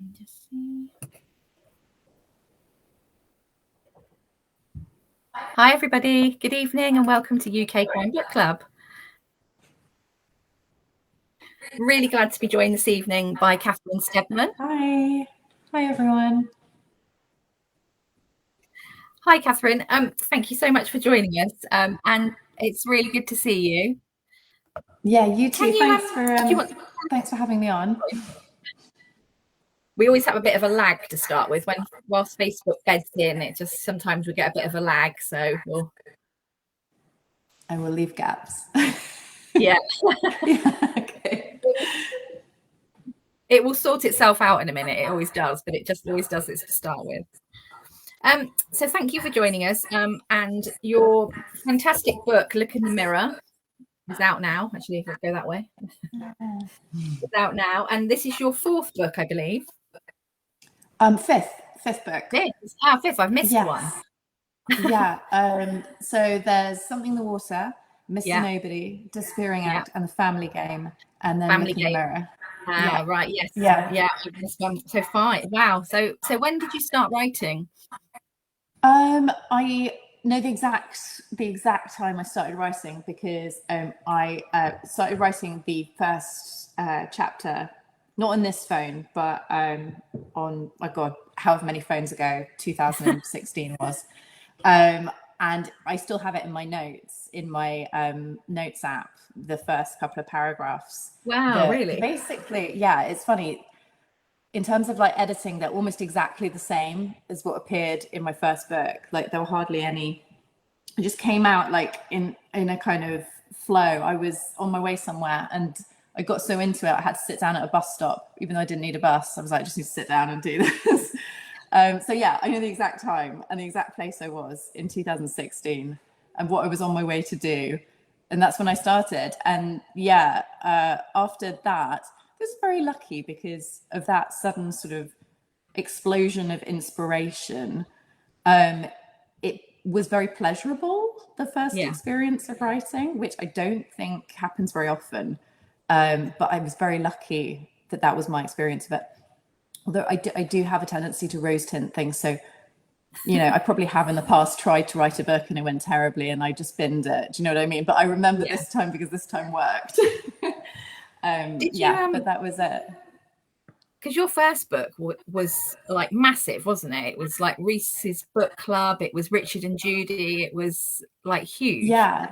me just see. Hi everybody, good evening and welcome to UK Crime Book Club. Really glad to be joined this evening by Catherine Steadman. Hi everyone. Hi Catherine, thank you so much for joining us, and it's really good to see you. Yeah, you too. Thanks for having me on. We always have a bit of a lag to start with. Whilst Facebook beds in, it just sometimes we get a bit of a lag, so I will leave gaps. Yeah. Yeah, okay. It will sort itself out in a minute. It always does, but it just always does this to start with. So thank you for joining us. And your fantastic book, Look in the Mirror, is out now. Actually, let's go that way. It's out now, and this is your fourth book, I believe. Fifth book. Fifth. I've missed one. Yeah. So there's Something in the Water, Mr. Nobody, Disappearing Act, and The Family Game, and then Look in the Mirror. Right. Yes. Yeah. So fine. Wow. So when did you start writing? I know the exact time I started writing because I started writing the first chapter, not on this phone, but on, my God, however many phones ago 2016 was. And I still have it in my notes, in my notes app, the first couple of paragraphs. Wow, really? Basically, yeah, it's funny. In terms of like editing, they're almost exactly the same as what appeared in my first book. Like there were hardly any. It just came out like in a kind of flow. I was on my way somewhere and I got so into it, I had to sit down at a bus stop, even though I didn't need a bus. I was like, I just need to sit down and do this. So yeah, I know the exact time and the exact place I was in 2016 and what I was on my way to do. And that's when I started. And yeah, after that, I was very lucky because of that sudden sort of explosion of inspiration. It was very pleasurable, the first experience of writing, which I don't think happens very often. But I was very lucky that was my experience of it. Although I do have a tendency to rose tint things. So, I probably have in the past tried to write a book and it went terribly and I just binned it. Do you know what I mean? But I remember this time because this time worked. But that was it. Because your first book was like massive, wasn't it? It was like Reese's Book Club. It was Richard and Judy. It was like huge. Yeah.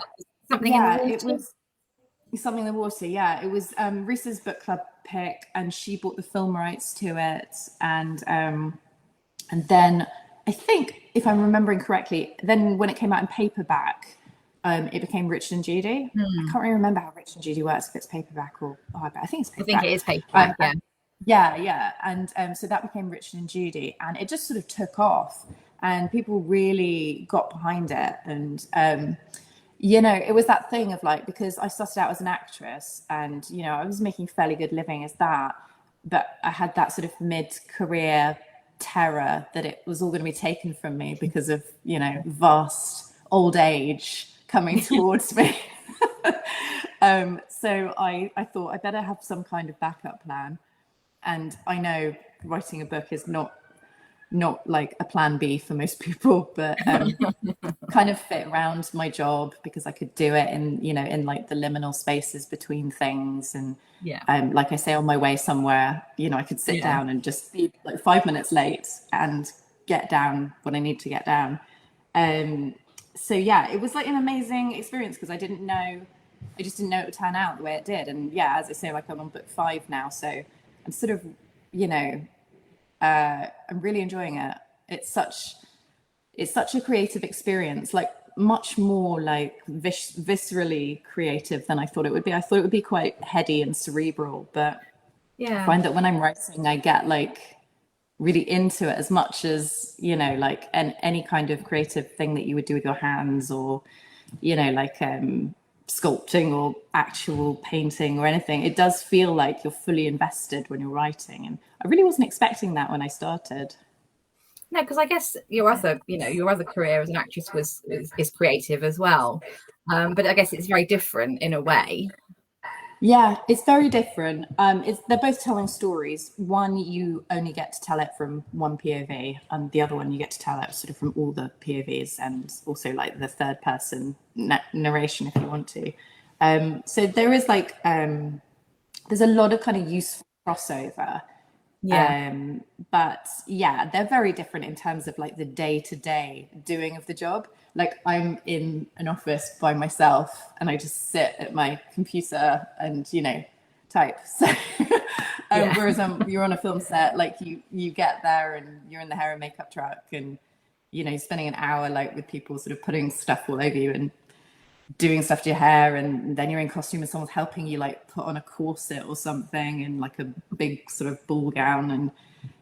Something in the Water. It was Something in the Water. Yeah. It was Reese's Book Club pick and she bought the film rights to it. And then I think, if I'm remembering correctly, then when it came out in paperback, it became Richard and Judy. I can't really remember how Richard and Judy works, if it's paperback or hardback. I think it's paperback. I think it is paperback, yeah. And so that became Richard and Judy, and it just sort of took off, and people really got behind it. And it was that thing of like, because I started out as an actress, and I was making fairly good living as that, but I had that sort of mid-career terror that it was all going to be taken from me because of vast old age coming towards me. So I thought I better have some kind of backup plan. And I know writing a book is not like a plan B for most people, but kind of fit around my job because I could do it in like the liminal spaces between things. And like I say, on my way somewhere, I could sit down and just be like 5 minutes late and get down when I need to get down. So yeah, it was like an amazing experience because I just didn't know it would turn out the way it did. And yeah, as I say, like I'm on book 5 now, so I'm sort of, I'm really enjoying it. It's such a creative experience, like much more like viscerally creative than I thought it would be. I thought it would be quite heady and cerebral, but I find that when I'm writing, I get like really into it as much as, like any kind of creative thing that you would do with your hands or, like sculpting or actual painting or anything. It does feel like you're fully invested when you're writing, and I really wasn't expecting that when I started. No, because I guess your other career as an actress is creative as well, but I guess it's very different in a way. Yeah, it's very different. They're both telling stories. One, you only get to tell it from one POV, and the other one you get to tell it sort of from all the POVs, and also like the third person narration if you want to. So there is like there's a lot of kind of useful crossover. Yeah. But yeah, they're very different in terms of like the day-to-day doing of the job. Like I'm in an office by myself and I just sit at my computer and, you know, type. So Yeah. whereas you're on a film set, like you get there and you're in the hair and makeup truck and, you know, spending an hour like with people sort of putting stuff all over you and doing stuff to your hair, and then you're in costume and someone's helping you like put on a corset or something and like a big sort of ball gown, and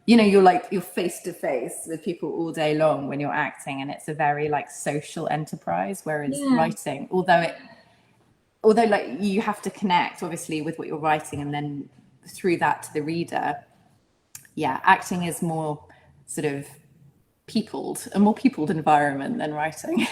you know you're face to face with people all day long when you're acting, and it's a very like social enterprise, whereas Yeah. writing, although like you have to connect obviously with what you're writing and then through that to the reader, yeah, acting is more sort of a more peopled environment than writing.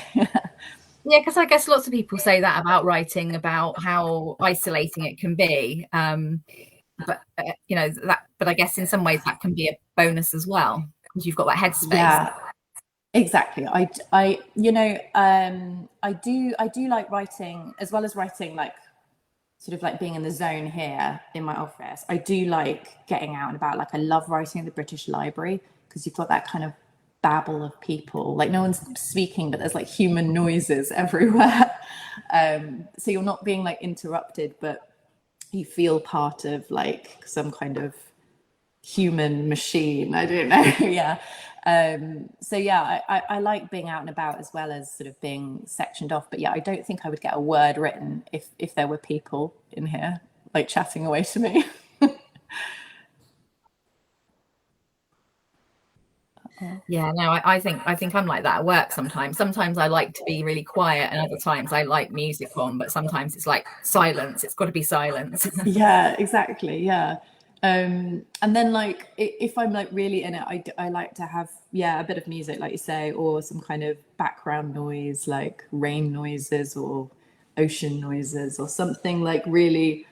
Yeah, because I guess lots of people say that about writing, about how isolating it can be. But you know that. But I guess in some ways that can be a bonus as well because you've got that headspace. Yeah, exactly. You know, I do like writing as well as writing, like sort of like being in the zone here in my office. I do like getting out and about. Like I love writing at the British Library because you've got that kind of babble of people. Like no one's speaking, but there's like human noises everywhere. So you're not being like interrupted, but you feel part of like some kind of human machine. I don't know. Yeah. So yeah, I like being out and about as well as sort of being sectioned off. But yeah, I don't think I would get a word written if there were people in here like chatting away to me. Yeah, no, I think I'm like that at work sometimes. Sometimes I like to be really quiet, and other times I like music on, but sometimes it's like silence. It's got to be silence. Yeah, exactly. Yeah. And then like if I'm like really in it, I like to have, yeah, a bit of music, like you say, or some kind of background noise, like rain noises or ocean noises or something like really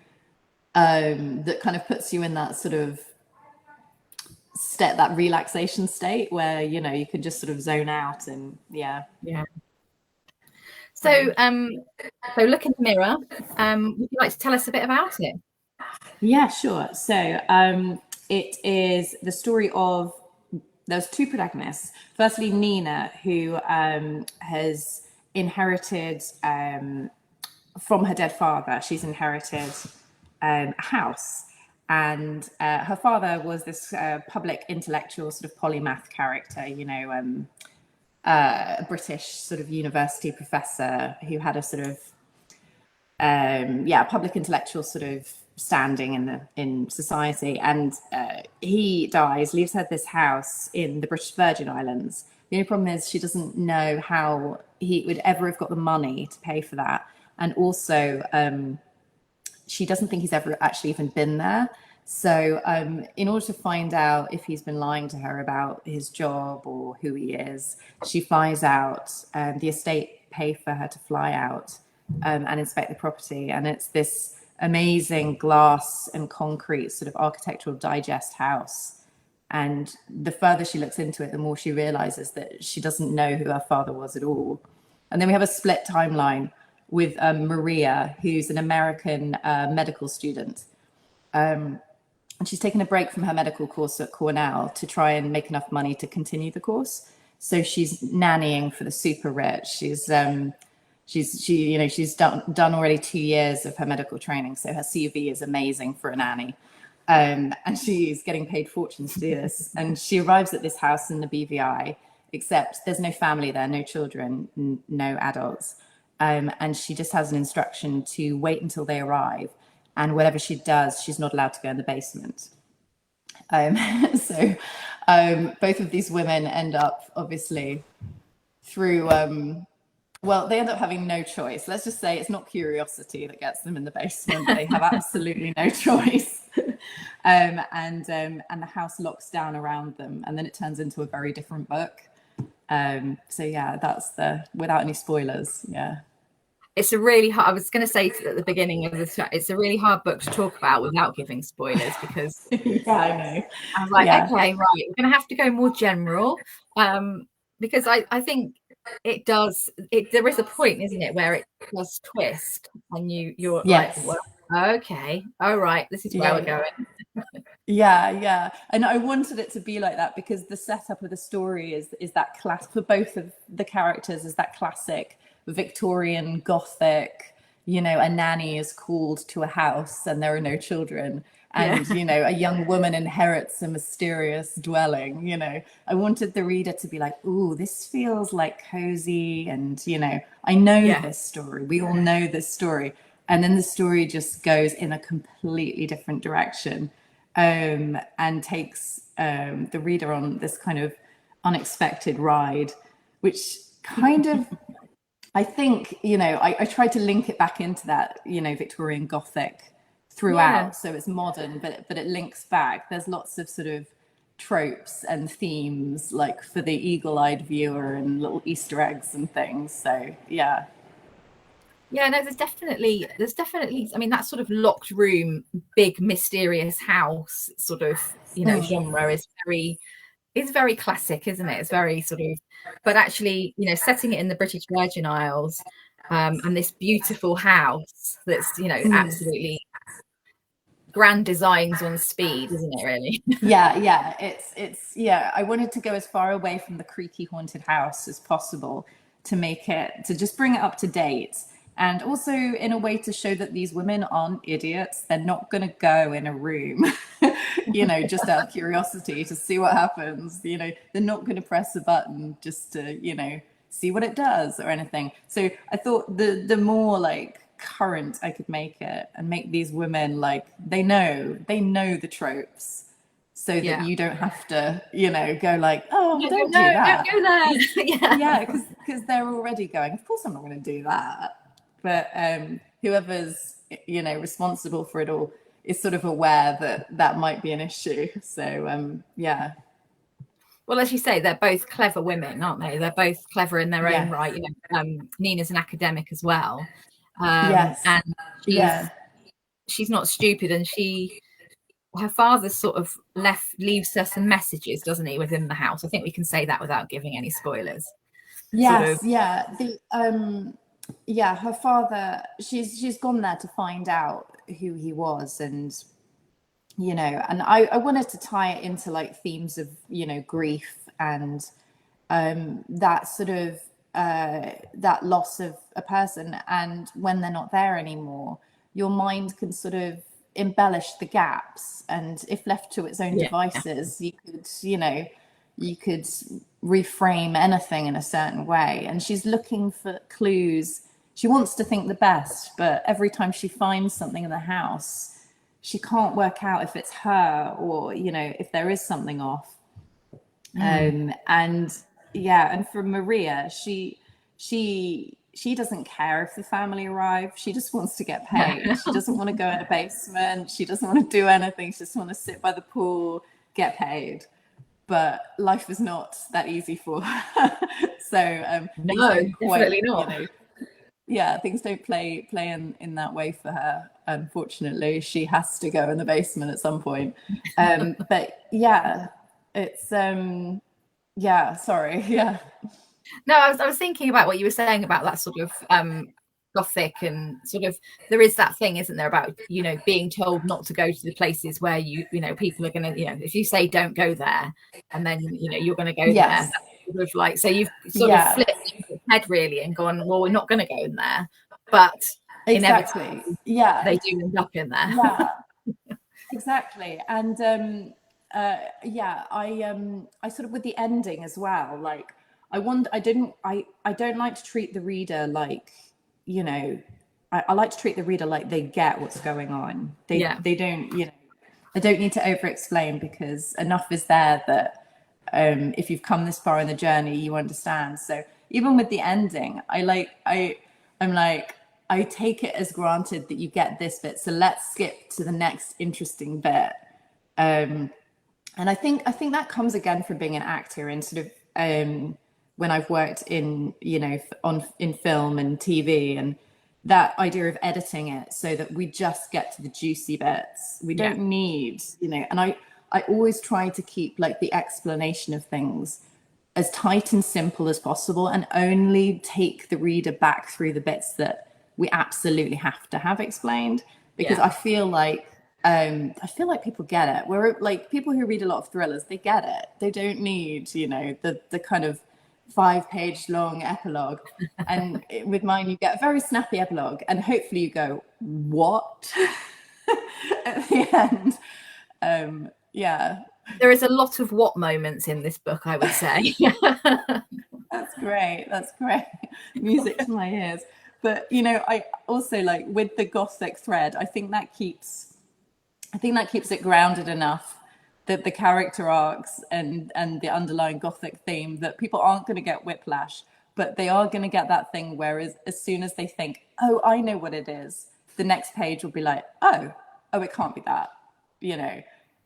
that kind of puts you in that sort of that relaxation state where, you know, you can just sort of zone out and yeah. Yeah. So, look in the mirror. Would you like to tell us a bit about it? Yeah, sure. So it is the story of, there's two protagonists. Firstly, Nina, who has inherited from her dead father. She's inherited a house, and her father was this public intellectual sort of polymath character, you know, a British sort of university professor who had a sort of public intellectual sort of standing in society, and he dies, leaves her this house in the British Virgin Islands. The only problem is she doesn't know how he would ever have got the money to pay for that, and also she doesn't think he's ever actually even been there. So in order to find out if he's been lying to her about his job or who he is, she flies out. The estate pay for her to fly out and inspect the property. And it's this amazing glass and concrete sort of architectural digest house. And the further she looks into it, the more she realizes that she doesn't know who her father was at all. And then we have a split timeline with Maria, who's an American medical student. And she's taken a break from her medical course at Cornell to try and make enough money to continue the course. So she's nannying for the super rich. She's done already 2 years of her medical training, so her CV is amazing for a nanny. And she's getting paid fortunes to do this. And she arrives at this house in the BVI, except there's no family there, no children, no adults. And she just has an instruction to wait until they arrive. And whatever she does, she's not allowed to go in the basement. So both of these women end up obviously through, well, they end up having no choice. Let's just say it's not curiosity that gets them in the basement. They have absolutely no choice. And the house locks down around them, and then it turns into a very different book. So yeah, that's without any spoilers. Yeah. it's a really hard, I was going to say at the beginning of this chat, it's a really hard book to talk about without giving spoilers, because yeah, I know. I was like, Yeah. okay, right, we're going to have to go more general, because I think it does, there is a point, isn't it, where it does twist and you're like, Yes. well, okay, all right, this is where we're going. Yeah. And I wanted it to be like that because the setup of the story is that class for both of the characters, is that classic Victorian Gothic, you know, a nanny is called to a house and there are no children. And, Yeah. you know, a young woman inherits a mysterious dwelling, you know. I wanted the reader to be like, ooh, this feels like cozy. And, you know, I know this story. We all know this story. And then the story just goes in a completely different direction, and takes the reader on this kind of unexpected ride, which kind of, I think, you know, I tried to link it back into that, you know, Victorian Gothic throughout. So it's modern, but it links back. There's lots of sort of tropes and themes, like for the eagle-eyed viewer, and little Easter eggs and things. So yeah. Yeah, no, there's definitely, I mean, that sort of locked room, big mysterious house sort of, you know, genre is very classic, isn't it? It's very sort of, but actually, you know, setting it in the British Virgin Isles, and this beautiful house that's, you know, absolutely grand designs on speed, isn't it, really? Yeah. It's yeah. I wanted to go as far away from the creaky haunted house as possible to make it, to just bring it up to date. And also in a way to show that these women aren't idiots. They're not going to go in a room, you know, just out of curiosity to see what happens. You know, they're not going to press a button just to, you know, see what it does or anything. So I thought the more like current I could make it, and make these women like they know the tropes, so that you don't have to, you know, go like, oh, don't do that. Don't go there. Yeah, because they're already going, of course I'm not going to do that. But whoever's, you know, responsible for it all is sort of aware that that might be an issue. So yeah. Well, as you say, they're both clever women, aren't they? They're both clever in their own right. You know, Nina's an academic as well, and she's not stupid, and her father sort of leaves her some messages, doesn't he, within the house? I think we can say that without giving any spoilers. Yes, her father, she's gone there to find out who he was, and you know, and I wanted to tie it into like themes of, you know, grief and that sort of that loss of a person, and when they're not there anymore, your mind can sort of embellish the gaps, and if left to its own devices, you could, you know, you could reframe anything in a certain way. And she's looking for clues. She wants to think the best, but every time she finds something in the house, she can't work out if it's her, or, you know, if there is something off. And for Maria, she doesn't care if the family arrive. She just wants to get paid. She doesn't want to go in a basement. She doesn't want to do anything. She just wants to sit by the pool, get paid. But life is not that easy for her. So no, definitely not. You know, things don't play in that way for her. Unfortunately, she has to go in the basement at some point. But yeah, it's sorry. Yeah. No, I was thinking about what you were saying about that sort of Gothic, and sort of, there is that thing, isn't there, about, you know, being told not to go to the places where you know, people are going to, you know, if you say don't go there, and then, you know, you're going to go there. Sort of like, so you've sort of flipped your head really and gone, well, we're not going to go in there, but inevitably, they do end up in there. Exactly. And I sort of, with the ending as well, like I don't like to treat the reader like, you know, I like to treat the reader like they get what's going on. They don't, you know, I don't need to over explain, because enough is there that if you've come this far in the journey, you understand. So even with the ending, I'm like, I take it as granted that you get this bit, so let's skip to the next interesting bit. And I think that comes again from being an actor, and sort of when I've worked in, you know, in film and TV, and that idea of editing it so that we just get to the juicy bits. We don't need, and I always try to keep like the explanation of things as tight and simple as possible, and only take the reader back through the bits that we absolutely have to have explained, because I feel like people get it. Where like people who read a lot of thrillers, they get it. They don't need, the kind of 5-page long epilogue. And with mine, you get a very snappy epilogue, and hopefully you go, what? At the end. Yeah. There is a lot of what moments in this book, I would say. That's great. That's great. Music to my ears. But I also like with the Gothic thread, I think that keeps it grounded enough that the character arcs and the underlying Gothic theme, that people aren't going to get whiplash, but they are going to get that thing where as soon as they think, oh, I know what it is, the next page will be like, oh, it can't be that,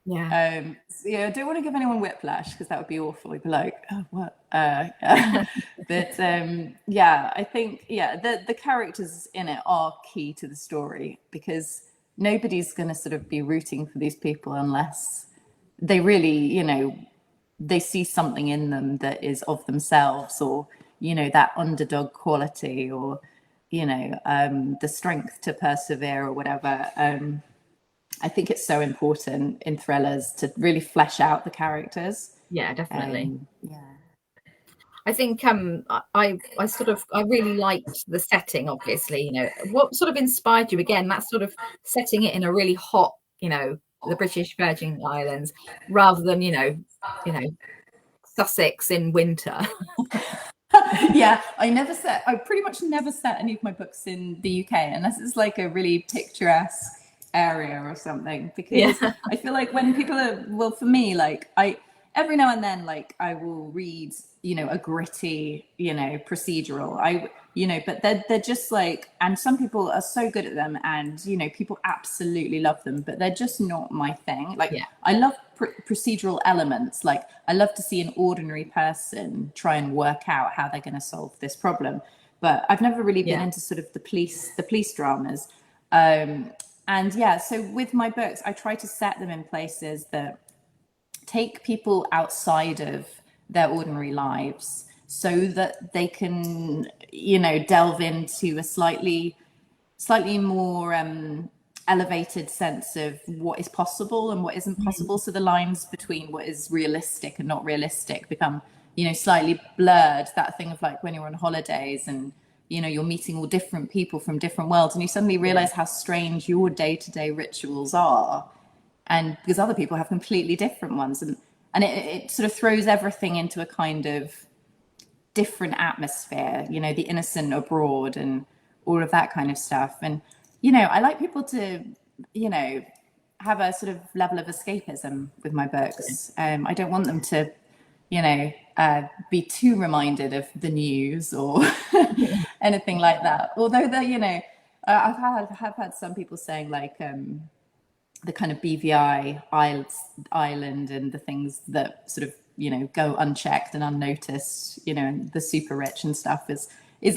So, I don't want to give anyone whiplash, because that would be awful. We'd be like, oh, what? But I think the characters in it are key to the story, because nobody's going to sort of be rooting for these people unless they really, they see something in them that is of themselves, or that underdog quality, or the strength to persevere, or whatever. I think it's so important in thrillers to really flesh out the characters. Yeah, definitely. I think I really liked the setting, obviously. What sort of inspired you? Again, that sort of setting it in a really hot, the British Virgin Islands, rather than Sussex in winter. I pretty much never set any of my books in the UK unless it's like a really picturesque area or something, because I feel like when people are, for me, like every now and then, like I will read a gritty procedural, but they're just like, and some people are so good at them, and people absolutely love them, but they're just not my thing. Like I love procedural elements. Like I love to see an ordinary person try and work out how they're going to solve this problem, but I've never really been into sort of the police dramas. So with my books, I try to set them in places that take people outside of their ordinary lives, so that they can, delve into a slightly more elevated sense of what is possible and what isn't possible. So the lines between what is realistic and not realistic become, slightly blurred. That thing of like when you're on holidays and you're meeting all different people from different worlds, and you suddenly realize how strange your day-to-day rituals are, and because other people have completely different ones, and it sort of throws everything into a kind of different atmosphere, the innocent abroad and all of that kind of stuff. And I like people to have a sort of level of escapism with my books. I don't want them to be too reminded of the news or anything like that. Although I've had some people saying like the kind of BVI island and the things that sort of go unchecked and unnoticed, and the super rich and stuff is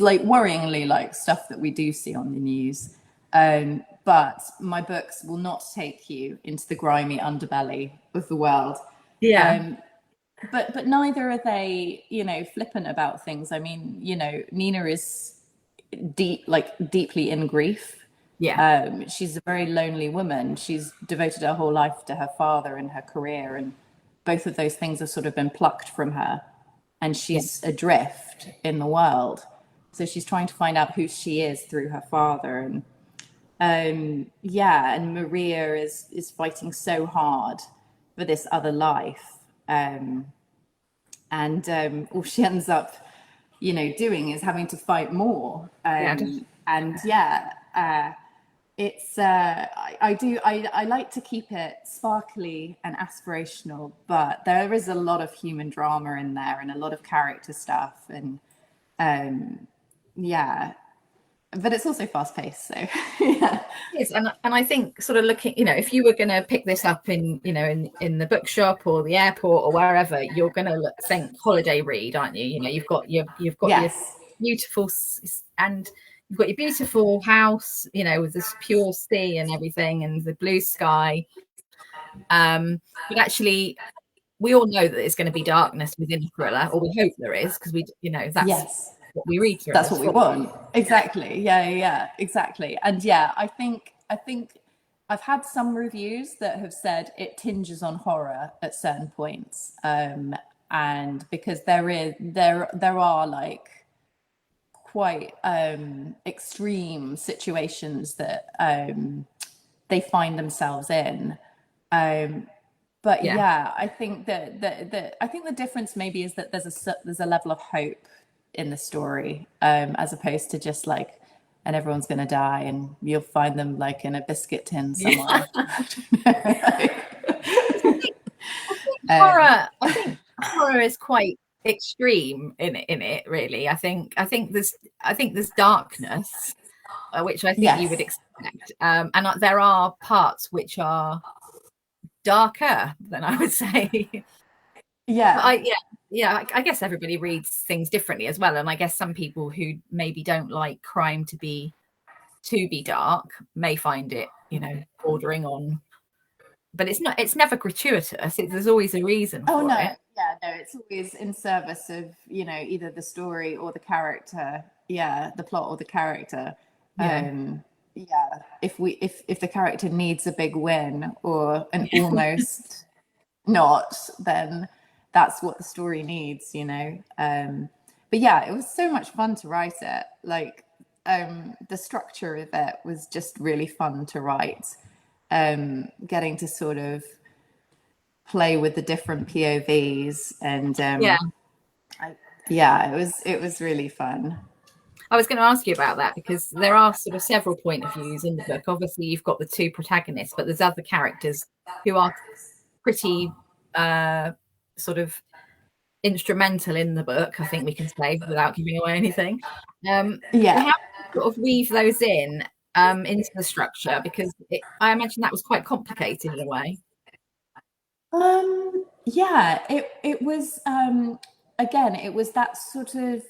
like worryingly like stuff that we do see on the news. But my books will not take you into the grimy underbelly of the world. But neither are they, flippant about things. I mean, Nina is deeply in grief. She's a very lonely woman. She's devoted her whole life to her father and her career, and both of those things have sort of been plucked from her, and she's adrift in the world. So she's trying to find out who she is through her father. And and Maria is fighting so hard for this other life. All she ends up, doing is having to fight more. It's I like to keep it sparkly and aspirational, but there is a lot of human drama in there and a lot of character stuff, and but it's also fast paced. So Yes, and I think sort of looking, if you were going to pick this up in the bookshop or the airport or wherever, you're going to think holiday read, aren't you? You've got your beautiful, and you've got your beautiful house, you know, with this pure sea and everything and the blue sky. But actually, we all know that there's going to be darkness within a thriller, or we hope there is, because we, you know, that's Yes, what we read that's thrillers what we for. want. Exactly. Yeah, exactly. And yeah, I think I've had some reviews that have said it tinges on horror at certain points. And because there are like quite extreme situations that they find themselves in. But Yeah. yeah, I think that I think the difference maybe is that there's a level of hope in the story, as opposed to just like, and everyone's gonna die and you'll find them like in a biscuit tin Yeah. somewhere. um, I think horror is quite extreme in it really. I think there's darkness, which I think you would yes, expect, and there are parts which are darker than I would say. But yeah. I guess everybody reads things differently as well, and I guess some people who maybe don't like crime to be dark may find it, you know, bordering on. But it's not. It's never gratuitous. There's always a reason Oh for no, it. yeah, no, it's always in service of, you know, either the story or the character. Yeah, the plot or the character. Yeah. Yeah, if the character needs a big win or an almost not, then that's what the story needs, you know. But yeah, it was so much fun to write it. Like, the structure of it was just really fun to write. Getting to sort of play with the different POVs and Yeah. yeah, it was really fun. I was going to ask you about that because there are sort of several point of views in the book. Obviously, you've got the two protagonists, but there's other characters who are pretty sort of instrumental in the book, I think we can say, without giving away anything. So Yeah. how do you sort of weave those in into the structure? Because I imagine that was quite complicated in a way. Yeah, it was again, it was that sort of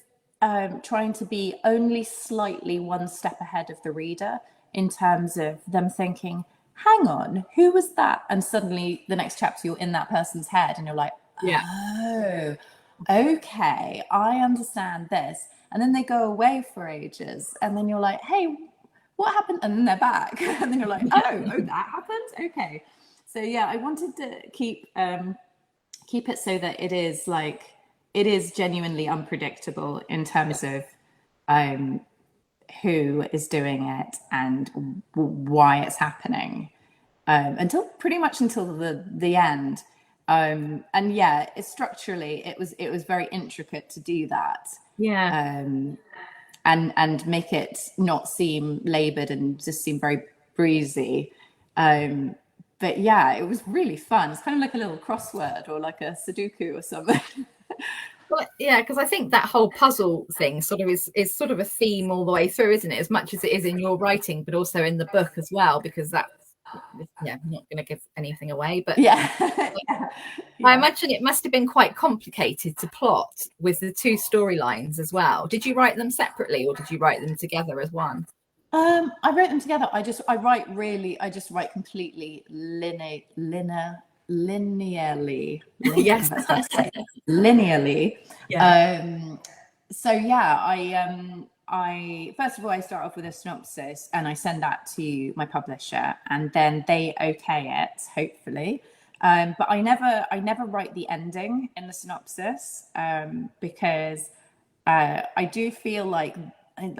trying to be only slightly one step ahead of the reader in terms of them thinking, hang on, who was that? And suddenly the next chapter you're in that person's head and you're like, Yeah. oh, okay, I understand this. And then they go away for ages, and then you're like, hey, what happened? And then they're back. And then you're like, oh, that happened? Okay. So yeah, I wanted to keep it so that it is genuinely unpredictable in terms of um, who is doing it and why it's happening, until pretty much until the end. And yeah, structurally it was very intricate to do that, Yeah. and make it not seem labored and just seem very breezy. But yeah, it was really fun. It's kind of like a little crossword or like a Sudoku or something. Well, yeah, because I think that whole puzzle thing sort of is sort of a theme all the way through, isn't it? As much as it is in your writing, but also in the book as well, because that's, yeah, I'm not going to give anything away, but Yeah. Yeah. I Yeah. imagine it must have been quite complicated to plot with the two storylines as well. Did you write them separately or did you write them together as one? I wrote them together. I just write completely linearly. Yes. That's hard to say. Linearly. Yeah. So yeah, I first of all I start off with a synopsis and I send that to my publisher and then they okay it, hopefully. But I never write the ending in the synopsis, because I do feel like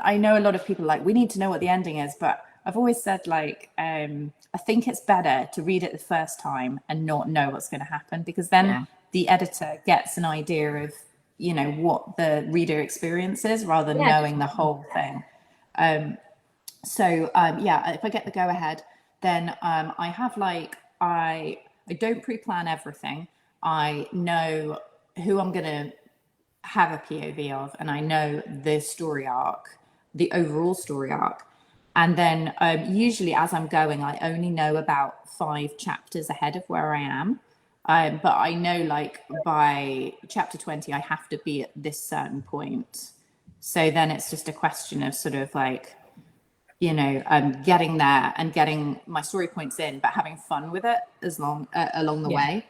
I know a lot of people are like, we need to know what the ending is, but I've always said like, I think it's better to read it the first time and not know what's going to happen, because then Yeah. the editor gets an idea of, you know, what the reader experiences rather than Yeah. knowing the whole thing. So yeah, if I get the go ahead, then I have like I don't pre-plan everything. I know who I'm gonna have a POV of, and I know the story arc, the overall story arc. And then usually as I'm going, I only know about 5 chapters ahead of where I am. But I know like by chapter 20, I have to be at this certain point. So then it's just a question of sort of like, you know, getting there and getting my story points in, but having fun with it along the way.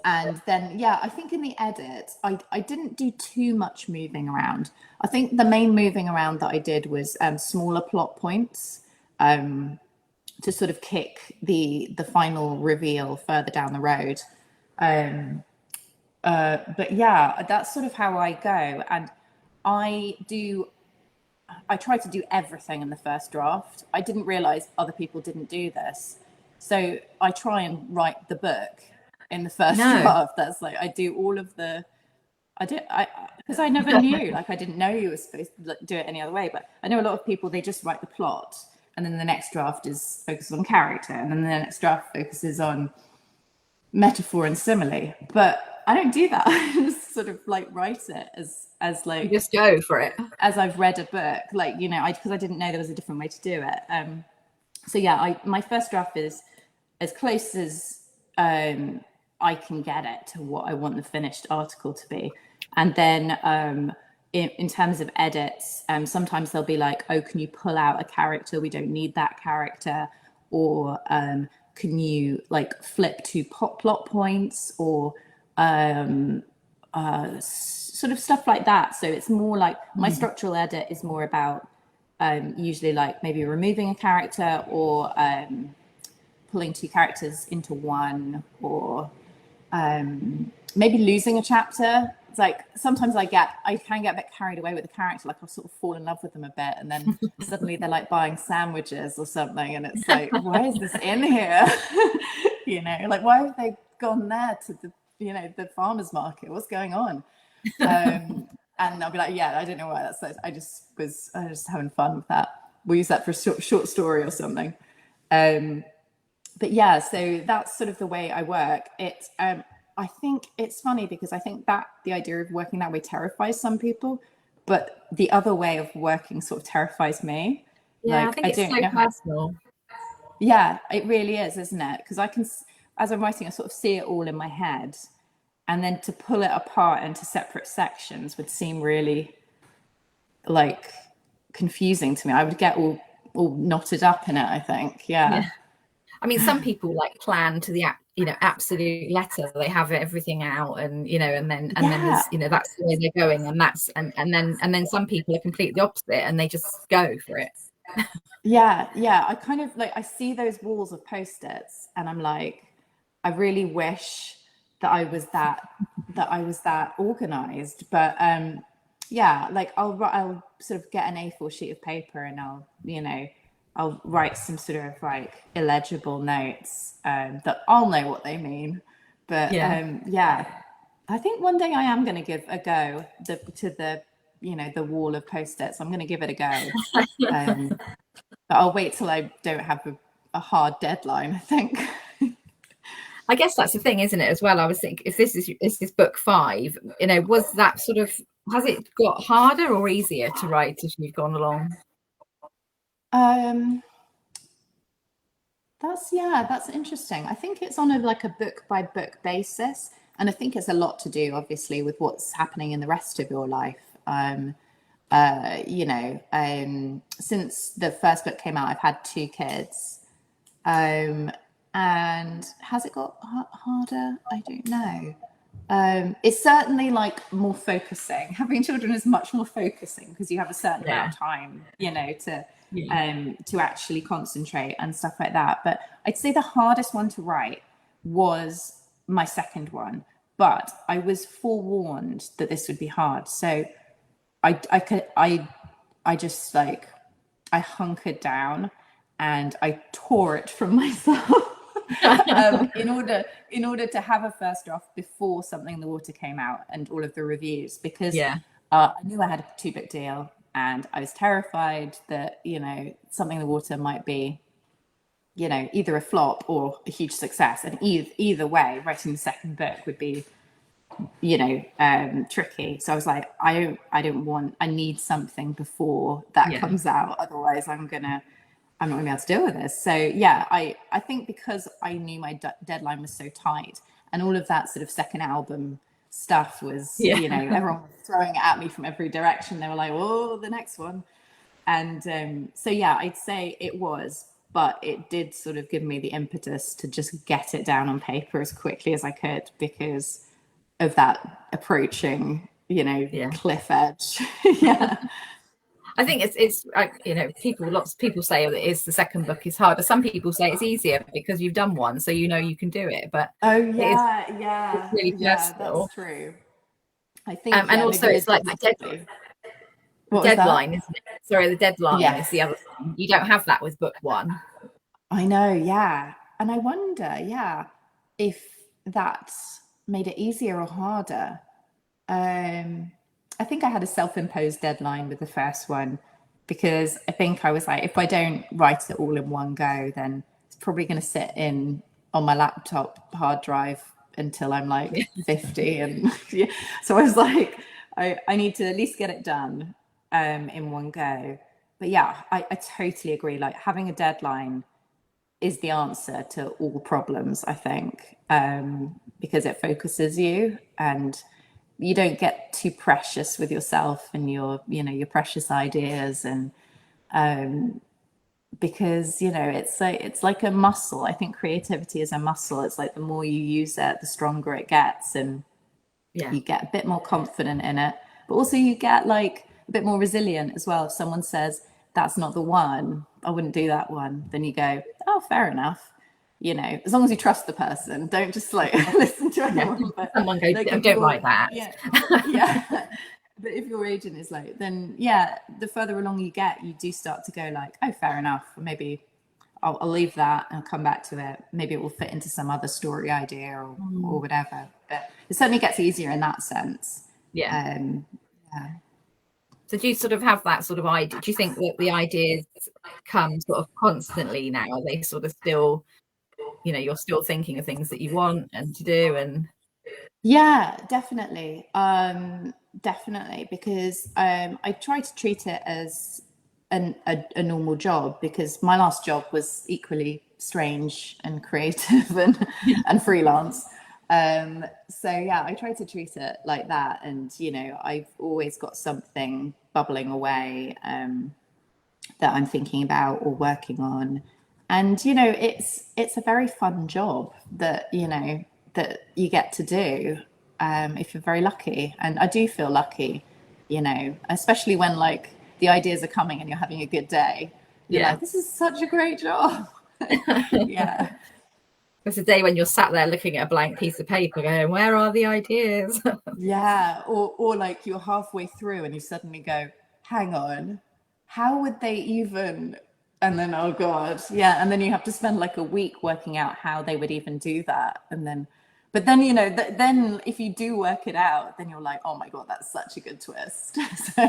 And then, yeah, I think in the edit, I didn't do too much moving around. I think the main moving around that I did was smaller plot points to sort of kick the final reveal further down the road. But yeah, that's sort of how I go. And I try to do everything in the first draft. I didn't realize other people didn't do this. So I try and write the book in the first draft. That's like, I do all of the, because I never knew, like I didn't know you were supposed to do it any other way, but I know a lot of people, they just write the plot and then the next draft is focused on character and then the next draft focuses on metaphor and simile. But I don't do that. I just sort of like write it as like, you just go for it. As I've read a book, like, you know, because I didn't know there was a different way to do it. So yeah, my first draft is as close as I can get it to what I want the finished article to be. And then in terms of edits, sometimes they'll be like, oh, can you pull out a character? We don't need that character. Or can you like flip to plot points or sort of stuff like that. So it's more like my structural edit is more about usually like maybe removing a character or pulling two characters into one, or maybe losing a chapter. It's like sometimes I can get a bit carried away with the character, like I'll sort of fall in love with them a bit and then suddenly they're like buying sandwiches or something and it's like, why is this in here? You know, like why have they gone there to the, you know, the farmer's market? What's going on? And I'll be like, yeah, I don't know why that's. I just having fun with that. We'll use that for a short story or something. But yeah, so that's sort of the way I work. I think it's funny because I think that the idea of working that way terrifies some people, but the other way of working sort of terrifies me. Yeah, like, I think it's so personal. Yeah, it really is, isn't it? Because I can, as I'm writing, I sort of see it all in my head. And then to pull it apart into separate sections would seem really like confusing to me. I would get all knotted up in it, I think. Yeah. I mean, some people like plan to the absolute letter. They have everything out, and and then there's that's the way they're going, and and then some people are completely the opposite, and they just go for it. Yeah. I kind of like I see those walls of post-its, and I'm like, I really wish that I was that organized, but yeah, like I'll sort of get an A4 sheet of paper and I'll write some sort of like illegible notes that I'll know what they mean. But yeah, I think one day I am going to give a go to the wall of post-its. I'm going to give it a go. But I'll wait till I don't have a hard deadline, I think. I guess that's the thing, isn't it, as well? I was thinking, if this is book 5, was that sort of, has it got harder or easier to write as you've gone along? That's interesting. I think it's on a book by book basis, and I think it's a lot to do, obviously, with what's happening in the rest of your life. Since the first book came out, I've had 2 kids. And has it got harder? I don't know. It's certainly like more focusing. Having children is much more focusing because you have a certain amount of time, to actually concentrate and stuff like that. But I'd say the hardest one to write was my second one, but I was forewarned that this would be hard. So I just like, I hunkered down and I tore it from myself. in order to have a first draft before Something in the Water came out and all of the reviews, because I knew I had a 2-book deal and I was terrified that Something in the Water might be either a flop or a huge success, and either way writing the second book would be tricky. So I was like, I need something before that comes out, otherwise I'm not going to be able to deal with this. So yeah, I think because I knew my deadline was so tight, and all of that sort of second album stuff was, Yeah. everyone was throwing it at me from every direction. They were like, "Oh, the next one." And so yeah, I'd say it was, but it did sort of give me the impetus to just get it down on paper as quickly as I could, because of that approaching, cliff edge. Yeah. I think it's lots of people say that it's the second book is harder. Some people say it's easier because you've done one, so you can do it. But Oh it is, yeah, it's yeah, really yeah, personal. that's true. I think, And yeah, also maybe it's like the what was that? deadline, isn't it? Sorry, the deadline is Yes, the other thing. You don't have that with book one. I know, yeah. And I wonder, yeah, if that made it easier or harder. I think I had a self-imposed deadline with the first one, because I think I was like, if I don't write it all in one go, then it's probably going to sit in on my laptop hard drive until I'm like 50. And yeah. So I was like, I need to at least get it done in one go. But yeah, I totally agree. Like, having a deadline is the answer to all problems, I think, because it focuses you, and you don't get too precious with yourself and your precious ideas. And because it's like a muscle. I think creativity is a muscle. It's like the more you use it, the stronger it gets, and Yeah. you get a bit more confident in it, but also you get like a bit more resilient as well. If someone says that's not the one, I wouldn't do that one, then you go, oh, fair enough. As long as you trust the person, don't just like listen to anyone. But someone goes, like, don't write that. Yeah, yeah. But if your agent is like, then yeah, the further along you get, you do start to go like, oh, fair enough. Or maybe I'll leave that and I'll come back to it. Maybe it will fit into some other story idea or whatever. But it certainly gets easier in that sense. Yeah. Yeah. So do you sort of have that sort of idea? Do you think that the ideas come sort of constantly now? Are they sort of still, you're still thinking of things that you want and to do? And Yeah, definitely. Definitely, because I try to treat it as a normal job, because my last job was equally strange and creative and freelance. So yeah, I try to treat it like that. And, I've always got something bubbling away that I'm thinking about or working on. And, it's a very fun job that, that you get to do, if you're very lucky. And I do feel lucky, especially when like the ideas are coming and you're having a good day. You're yeah, like, this is such a great job. Yeah. there's a day when you're sat there looking at a blank piece of paper going, where are the ideas? Yeah. Or like you're halfway through and you suddenly go, hang on, how would they even? And then, oh God, yeah. And then you have to spend like a week working out how they would even do that. And then, but then, then if you do work it out, then you're like, oh my God, that's such a good twist. So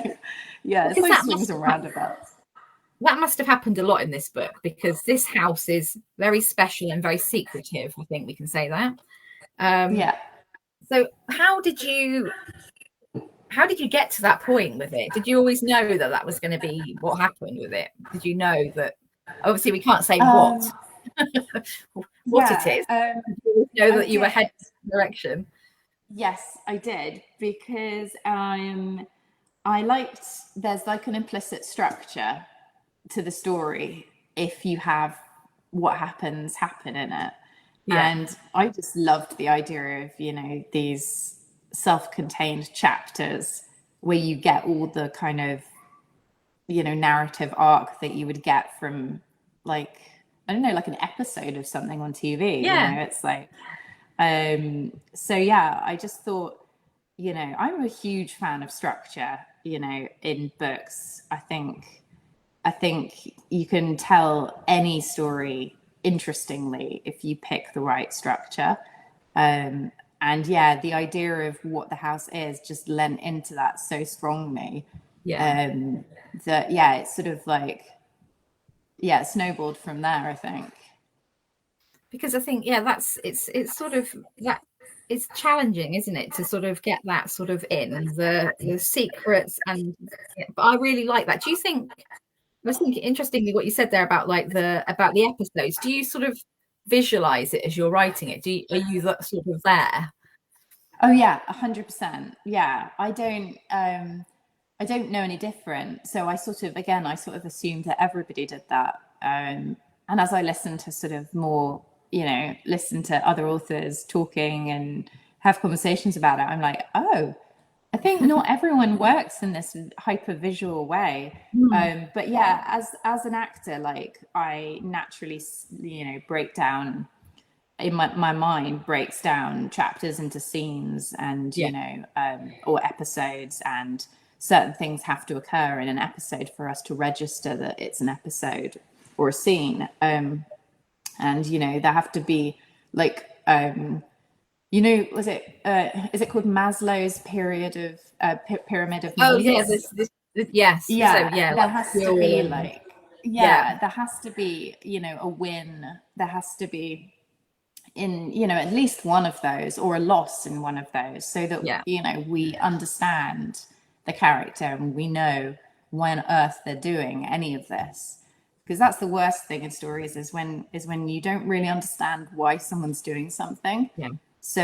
yeah, it's Because like swings and roundabouts. that must have happened a lot in this book, because this house is very special and very secretive. I think we can say that. Yeah. So how did you get to that point with it? Did you always know that was going to be what happened with it? Did you know that? Obviously, we can't say what it Yeah. is. Did you know I that you were did. heading in that direction? Yes, I did, because I liked, there's like an implicit structure to the story if you have what happen in it. Yeah. And I just loved the idea of, these self-contained chapters where you get all the kind of, narrative arc that you would get from, like, I don't know, like an episode of something on TV. Yeah. It's like, so yeah, I just thought, I'm a huge fan of structure, in books. I think you can tell any story interestingly if you pick the right structure. And yeah, the idea of what the house is just lent into that so strongly, Yeah. that yeah, it's sort of like, yeah, it snowballed from there, I think. Because I think, yeah, it's sort of that. It's challenging, isn't it, to sort of get that sort of in the secrets. And but I really like that. Do you think? I was thinking, interestingly, what you said there about like about the episodes. Do you sort of visualize it as you're writing it? Are you that sort of there? Oh yeah, 100%. Yeah, I don't know any different. So I sort of assumed that everybody did that. And as I listen to sort of more, listen to other authors talking and have conversations about it, I'm like, oh, I think not everyone works in this hyper visual way. Mm. But yeah, as an actor, like I naturally, break down in my mind breaks down chapters into scenes and Yeah, or episodes, and certain things have to occur in an episode for us to register that it's an episode or a scene. And there have to be like was it is it called Maslow's period of pyramid of oh yeah, needs? yes, so Yeah, yeah, there like has to fuel be and like, yeah, yeah, there has to be, a win. There has to be in, at least one of those, or a loss in one of those, so that, yeah, we understand the character and we know why on earth they're doing any of this. Because that's the worst thing in stories, is when you don't really understand why someone's doing something. yeah, So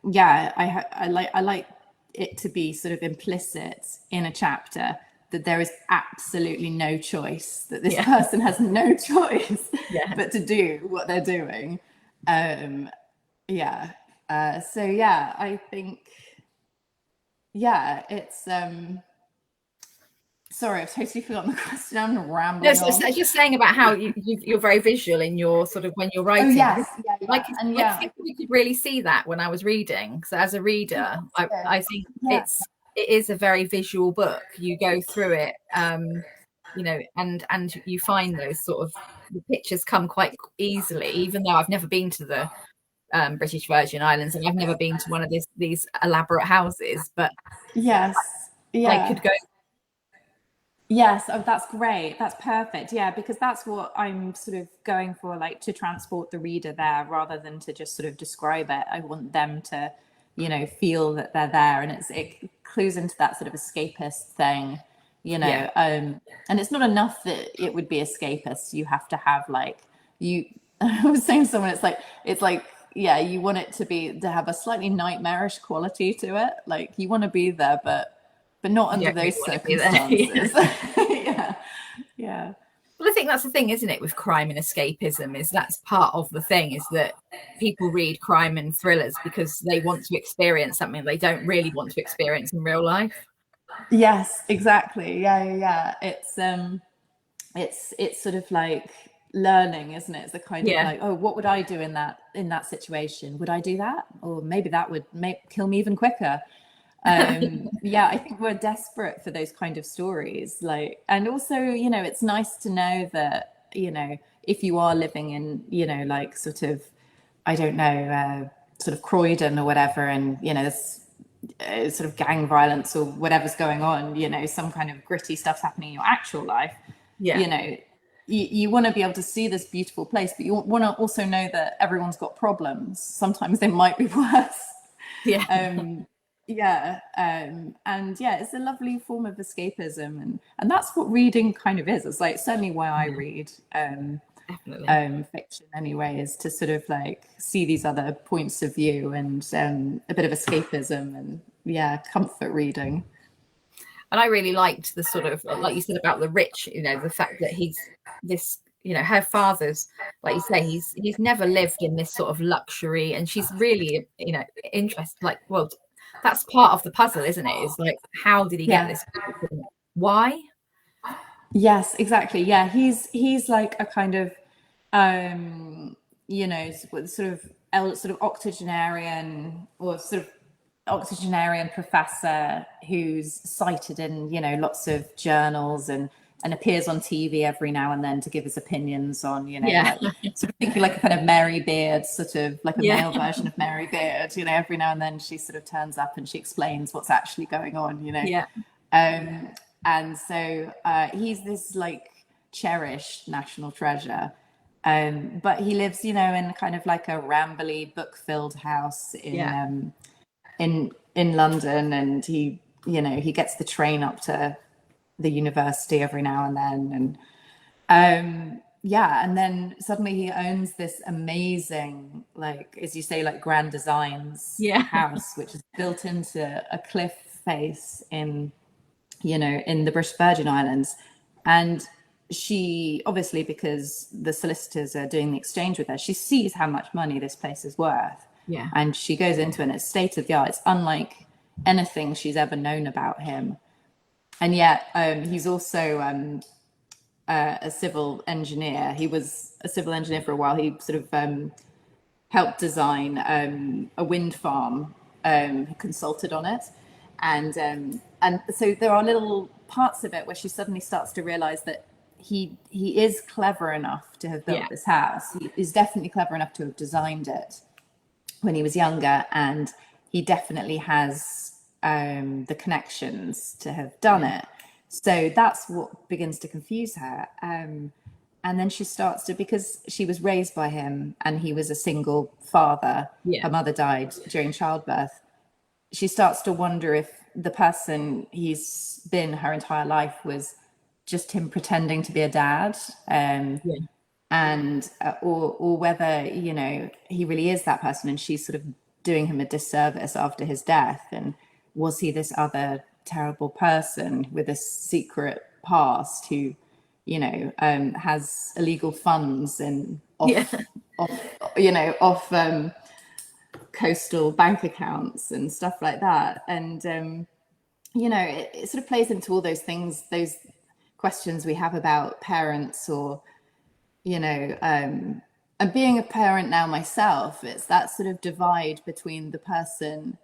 yeah, I like it to be sort of implicit in a chapter that there is absolutely no choice, that this yeah, person has no choice yeah. but to do what they're doing. Um, yeah. So yeah, I think, yeah, it's sorry, I've totally forgotten the question. I'm No, rambling so on. it's just saying about how you're very visual in your sort of when you're Oh writing, because yes, yeah, I yeah, could, and I yeah, think we could really see that when I was reading. So as a reader, good. I think Yeah, it is a very visual book. You go through it, and you find those sort of the pictures come quite easily, even though I've never been to the British Virgin Islands and I've never been to one of these elaborate houses, but yes, I yeah. could go. Yes, oh, that's great. That's perfect. Yeah, because that's what I'm sort of going for, like to transport the reader there rather than to just sort of describe it. I want them to, feel that they're there, and it clues into that sort of escapist thing, Yeah, and it's not enough that it would be escapist. You have to have like you. I was saying to someone, it's like yeah, you want it to have a slightly nightmarish quality to it. Like you want to be there, but not you under don't really those want to be there. Yeah. circumstances. Yeah, yeah, Well, I think that's the thing, isn't it, with crime and escapism, is that's part of the thing, is that people read crime and thrillers because they want to experience something they don't really want to experience in real life. yes, exactly. Yeah, yeah, yeah. It's sort of like learning, isn't it? It's a kind of Yeah, like, oh, what would I do in that situation? Would I do that? Or maybe that would kill me even quicker. Yeah, I think we're desperate for those kind of stories. Like, and also, it's nice to know that, if you are living in, like sort of, I don't know, sort of Croydon or whatever, and, there's sort of gang violence or whatever's going on, some kind of gritty stuff's happening in your actual life, yeah, you know, you want to be able to see this beautiful place, but you want to also know that everyone's got problems. Sometimes they might be worse. yeah, Um, yeah, and yeah, it's a lovely form of escapism, and that's what reading kind of is. It's like certainly why I yeah, read definitely. fiction anyway, is to sort of like see these other points of view and a bit of escapism and yeah, comfort reading. And I really liked the sort of, like you said about the rich, the fact that he's this, her father's, like you say, he's never lived in this sort of luxury, and she's really, interested. Like, well, that's part of the puzzle, isn't it? Is like, how did he get Yeah. this? Why? Yes, exactly. Yeah, he's like a kind of sort of sort of octogenarian, or sort of octogenarian professor who's cited in, lots of journals, and appears on TV every now and then to give his opinions on, Yeah, like sort of thinking like a kind of Mary Beard, sort of like a yeah, male version of Mary Beard, every now and then she sort of turns up and she explains what's actually going on, yeah, Um, and so he's this like cherished national treasure. But he lives, in kind of like a rambly, book-filled house yeah, in London, and he gets the train up to the university every now and then, and yeah, and then suddenly he owns this amazing, like, as you say, like Grand Designs Yeah. house, which is built into a cliff face in, in the British Virgin Islands. And she obviously, because the solicitors are doing the exchange with her, she sees how much money this place is worth. Yeah. And she goes into it, and it's state of the art. It's unlike anything she's ever known about him. And yet he's also a civil engineer. He was a civil engineer for a while. He sort of helped design a wind farm, consulted on it, and so there are little parts of it where she suddenly starts to realize that he is clever enough to have built Yeah. this house. He is definitely clever enough to have designed it when he was younger, and he definitely has the connections to have done it. So that's what begins to confuse her. And then she starts to, because she was raised by him and he was a single father, Yeah. her mother died during childbirth. She starts to wonder if the person he's been her entire life was just him pretending to be a dad. Yeah. And or whether he really is that person, and she's sort of doing him a disservice after his death. And was he this other terrible person with a secret past who has illegal funds and off coastal bank accounts and stuff like that? And it sort of plays into all those things, those questions we have about parents, or and being a parent now myself, it's that sort of divide between the person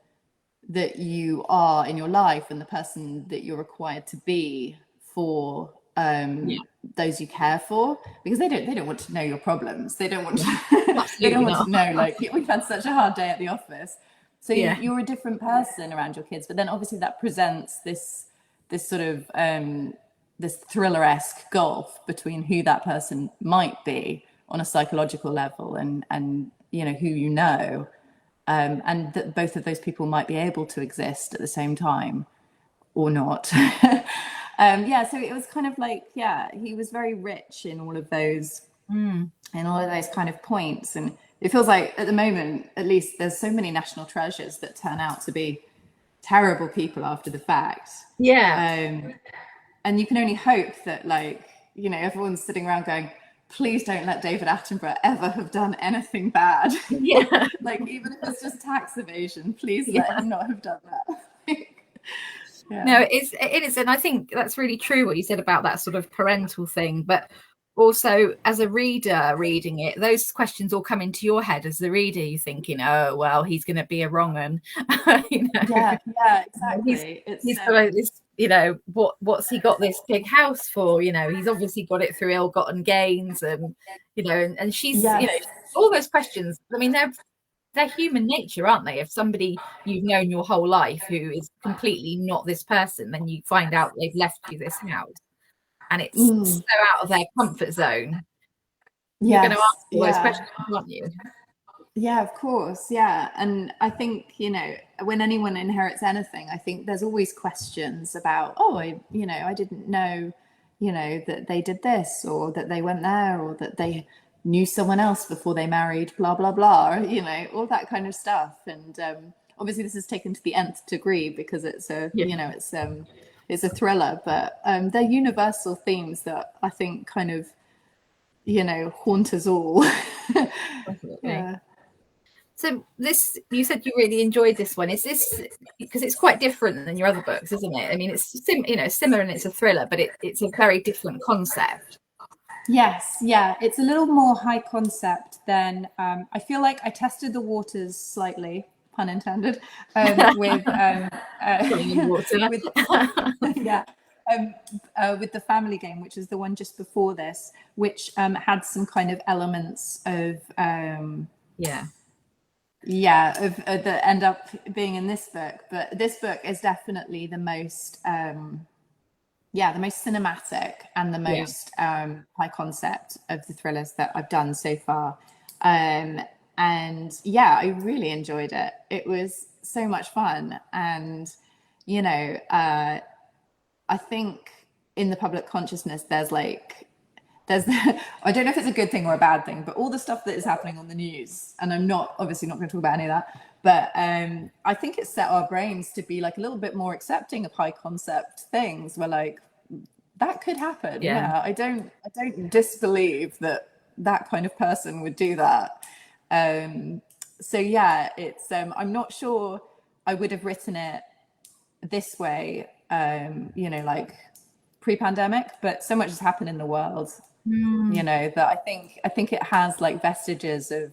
that you are in your life and the person that you're required to be for those you care for, because they don't want to know your problems. They don't want to they don't want to know, like, we've had such a hard day at the office. So you're a different person around your kids, but then obviously that presents this sort of this thriller-esque gulf between who that person might be on a psychological level and who and that both of those people might be able to exist at the same time or not. So it was kind of like, he was very rich in all of those kind of points. And it feels like at the moment, at least, there's so many national treasures that turn out to be terrible people after the fact. And you can only hope that, like, everyone's sitting around going, please don't let David Attenborough ever have done anything bad. Yeah. Like, even if it's just tax evasion, please let him not have done that. No, it is. And I think that's really true what you said about that sort of parental thing. But also, as a reader reading it, those questions all come into your head as the reader. You're thinking, oh, well, he's going to be a wrong un. Yeah, exactly. He's got this, what's he got this big house for? He's obviously got it through ill-gotten gains, and and she's, all those questions. I mean, they're human nature, aren't they? If somebody you've known your whole life who is completely not this person, then you find out they've left you this house and it's so out of their comfort zone. You're going to ask all those questions, aren't you? Yeah, of course. Yeah. And I think, when anyone inherits anything, I think there's always questions about, I didn't know, that they did this, or that they went there, or that they knew someone else before they married, blah, blah, blah, all that kind of stuff. And obviously this is taken to the nth degree because it's it's a thriller, but they're universal themes that I think kind of, haunt us all. Absolutely. So this, you said you really enjoyed this one. Is this because it's quite different than your other books, isn't it? I mean, it's similar and it's a thriller, but it's a very different concept. Yes, yeah, it's a little more high concept than I feel like I tested the waters slightly, pun intended, with with the Family Game, which is the one just before this, which had some kind of elements of that end up being in this book. But this book is definitely the most the most cinematic and the most high concept of the thrillers that I've done so far. And I really enjoyed it. It was so much fun. And I think in the public consciousness there's like there's I don't know if it's a good thing or a bad thing, but all the stuff that is happening on the news, and I'm not obviously not going to talk about any of that, but I think it's set our brains to be like a little bit more accepting of high concept things. We're like, that could happen. Yeah, I don't disbelieve that that kind of person would do that. So yeah, it's I'm not sure I would have written it this way, you know, like pre-pandemic, but so much has happened in the world, you know, that I think it has like vestiges of,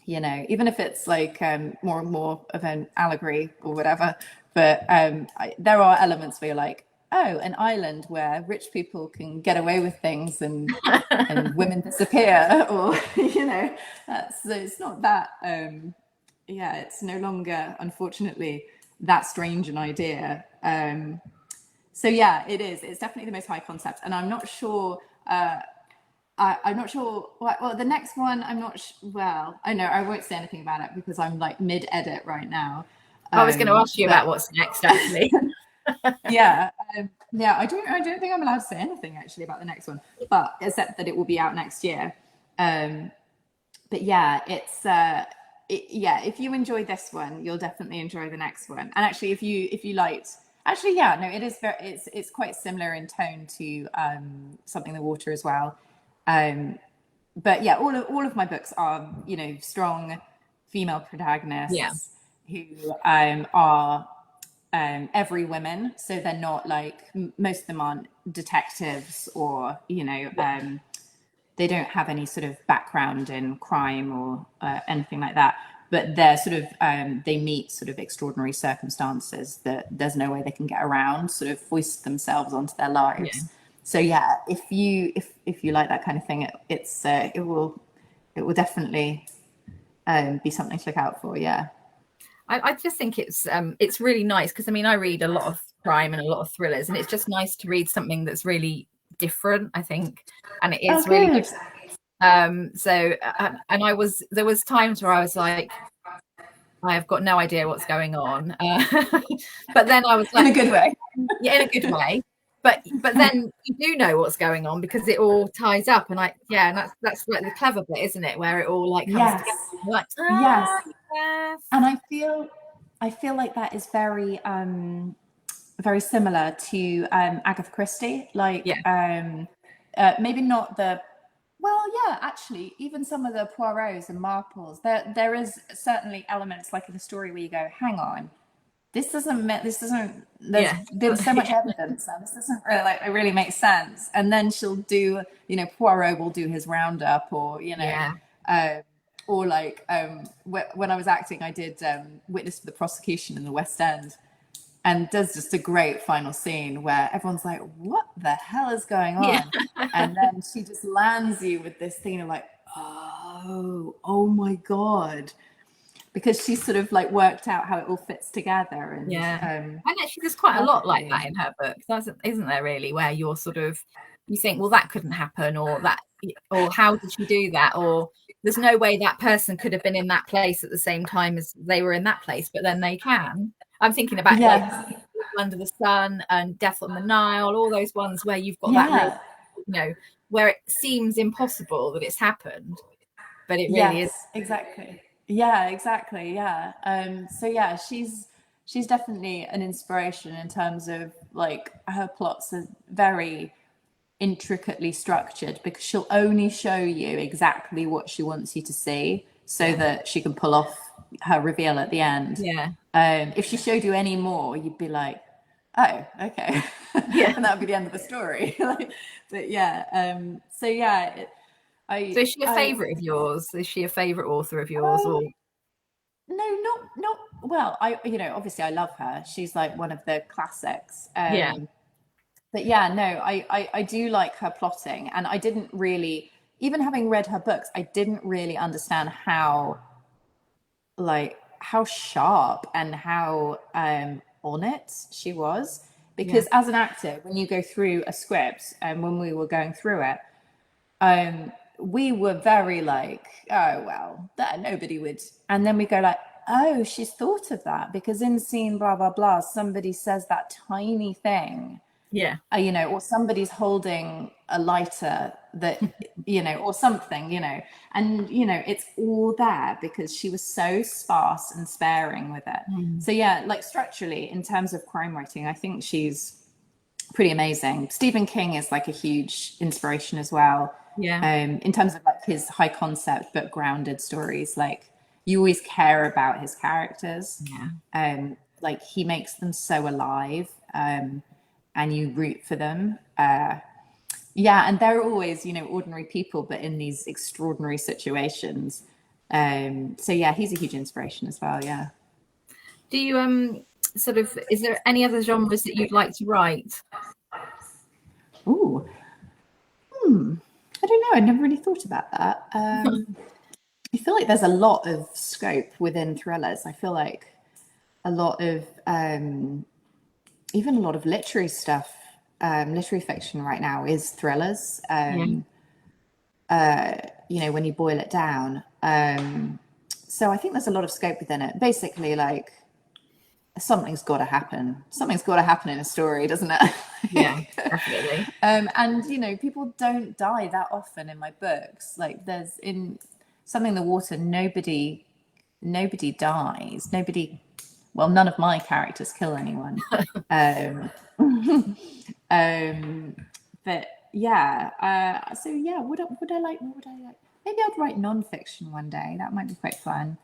you know, even if it's like more and more of an allegory or whatever, but there are elements where you're like, oh, an island where rich people can get away with things and women disappear, or you know, that's, so it's not that yeah, it's no longer, unfortunately, that strange an idea. So yeah, it is. It's definitely the most high concept, and I'm not sure. I'm not sure. Well, the next one, I'm not. Well, I know I won't say anything about it because I'm like mid-edit right now. I was going to ask you about what's next, actually. Yeah, yeah. I don't think I'm allowed to say anything actually about the next one, but except that it will be out next year. But yeah, it's yeah. If you enjoy this one, you'll definitely enjoy the next one. And actually, if you liked, actually, yeah, no, it is very. It's quite similar in tone to Something in the Water as well. But yeah, all of my books are, you know, strong female protagonists who are every women, so they're not like, most of them aren't detectives, or you know, they don't have any sort of background in crime or anything like that, but they're sort of they meet sort of extraordinary circumstances that there's no way they can get around, sort of foist themselves onto their lives. So yeah, if you like that kind of thing, it will definitely be something to look out for. Yeah. I just think it's really nice because I mean I read a lot of crime and a lot of thrillers, and it's just nice to read something that's really different, I think, and it is really good. So and there was times where I was like, I have got no idea what's going on, but then I was like, in a good way. Yeah, in a good way. But then you do know what's going on because it all ties up, and and that's like the clever bit, isn't it? Where it all like comes together. Like, yes. And I feel like that is very very similar to Agatha Christie. Like maybe not the, well, yeah, actually, even some of the Poirots and Marples, there is certainly elements like in the story where you go, hang on, this doesn't, there's been so much evidence, and this doesn't really, like, it really makes sense. And then she'll do, you know, Poirot will do his roundup, or, you know, or like when I was acting, I did Witness for the Prosecution in the West End, and does just a great final scene where everyone's like, what the hell is going on? And then she just lands you with this thing of like, oh my God. Because she's sort of like worked out how it all fits together. And and actually there's quite a lot like that in her book, isn't there, really, where you're sort of, you think, well, that couldn't happen, or how did she do that, or there's no way that person could have been in that place at the same time as they were in that place, but then they can. I'm thinking about like Under the Sun and Death on the Nile, all those ones where you've got that real, you know, where it seems impossible that it's happened, but it really is. Exactly. Yeah, exactly. Yeah. So yeah, she's definitely an inspiration in terms of like her plots are very intricately structured, because she'll only show you exactly what she wants you to see so that she can pull off her reveal at the end. If she showed you any more, you'd be like, oh, okay. And that would be the end of the story. But yeah, so yeah. So is she a favourite of yours? Is she a favourite author of yours? Or no, not well. You know, obviously I love her. She's like one of the classics. But yeah, no, I do like her plotting, and I didn't really, even having read her books, I didn't really understand how sharp and how on it she was. Because as an actor, when you go through a script, and when we were going through it, we were very like, oh, well, that nobody would. And then we go like, oh, she's thought of that, because in scene blah, blah, blah, somebody says that tiny thing Yeah. you know, or somebody's holding a lighter that, you know, or something, you know, and, you know, it's all there because she was so sparse and sparing with it. Mm. So, yeah, like structurally, in terms of crime writing, I think she's pretty amazing. Stephen King is like a huge inspiration as well. Yeah. In terms of like his high concept but grounded stories, like you always care about his characters. Yeah. Like he makes them so alive, and you root for them. Yeah, and they're always, you know, ordinary people, but in these extraordinary situations. So yeah, he's a huge inspiration as well. Yeah. Do you sort of, is there any other genres that you'd like to write? Ooh. I don't know. I never really thought about that. I feel like there's a lot of scope within thrillers. I feel like a lot of even a lot of literary stuff, literary fiction right now is thrillers. Yeah. You know, when you boil it down. So I think there's a lot of scope within it. Basically, like something's got to happen. Something's got to happen in a story, doesn't it? Yeah, definitely. And you know, people don't die that often in my books. Like there's in Something in the Water, nobody dies. Nobody, well, none of my characters kill anyone. But yeah, so yeah, would I like, what would I like? Maybe I'd write non-fiction one day. That might be quite fun.